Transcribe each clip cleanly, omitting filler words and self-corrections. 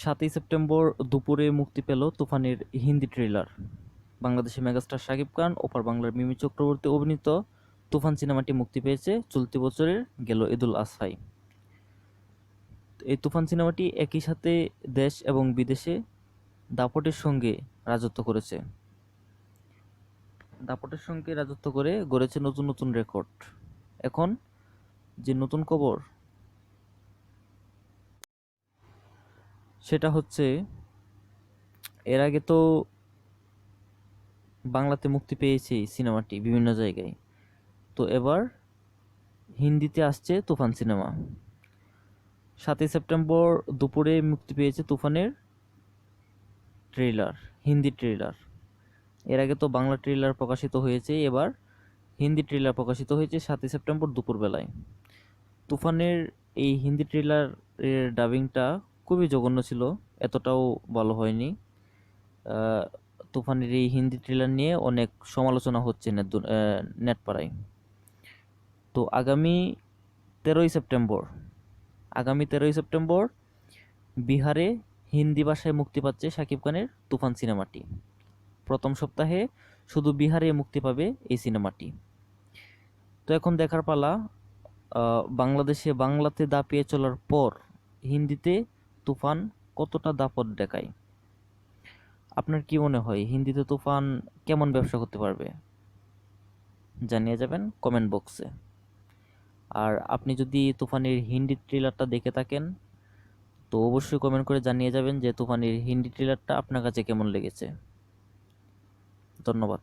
৭ই সেপ্টেম্বর দুপুরে মুক্তি পেল তুফানের হিন্দি ট্রেলার। বাংলাদেশি মেগাস্টার শাকিব খান, ওপার বাংলার মিমি চক্রবর্তী অভিনীত তুফান সিনেমাটি মুক্তি পেয়েছে চলতি বছরের গেল ঈদুল আজহায়। এই তুফান সিনেমাটি একই সাথে দেশ এবং বিদেশে দাপটের সঙ্গে রাজত্ব করেছে। দাপটের সঙ্গে রাজত্ব করে গড়েছে নতুন নতুন রেকর্ড। এখন যে নতুন খবর সেটা হচ্ছে, এর আগে তো বাংলাতে মুক্তি পেয়েছে এই সিনেমাটি বিভিন্ন জায়গায়, তো এবার হিন্দিতে আসছে তুফান সিনেমা। ৭ই সেপ্টেম্বর দুপুরে মুক্তি পেয়েছে তুফানের ট্রেলার, হিন্দি ট্রেলার। এর আগে তো বাংলা ট্রেলার প্রকাশিত হয়েছে, এবার হিন্দি ট্রেলার প্রকাশিত হয়েছে ৭ই সেপ্টেম্বর দুপুরবেলায়। তুফানের এই হিন্দি ট্রেলার এর ডাবিংটা খুবই জঘন্য ছিল, এতটাও ভালো হয়নি। তুফানের এই হিন্দি ট্রেলার নিয়ে অনেক সমালোচনা হচ্ছে নেটপাড়ায়। তো আগামী 13ই সেপ্টেম্বর বিহারে হিন্দি ভাষায় মুক্তি পাচ্ছে শাকিব খানের তুফান সিনেমাটি। প্রথম সপ্তাহে শুধু বিহারে মুক্তি পাবে এই সিনেমাটি। তো এখন দেখার পালা, বাংলাদেশে বাংলাতে দাপিয়ে চলার পর হিন্দিতে তুফান কতটা দাপট দেখায়। আপনার কি মনে হয় হিন্দিতে তুফান কেমন ব্যবসা করতে পারবে? জানিয়ে যাবেন কমেন্ট বক্সে। আর আপনি যদি তুফানের হিন্দি ট্রেলারটা দেখে থাকেন তো অবশ্যই কমেন্ট করে জানিয়ে যাবেন যে তুফানের হিন্দি ট্রেলারটা আপনার কাছে কেমন লেগেছে। ধন্যবাদ।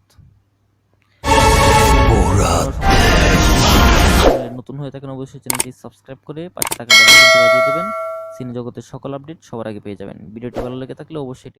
নতুন হয়ে থাকেন অবশ্যই চ্যানেলটি সাবস্ক্রাইব করে পাশে থাকা বেল আইকনটি বাজিয়ে দেবেন। সিনে জগতের সকল আপডেট সবার আগে পেয়ে যাবেন। ভিডিওটি ভালো লেগে থাকলে অবশ্যই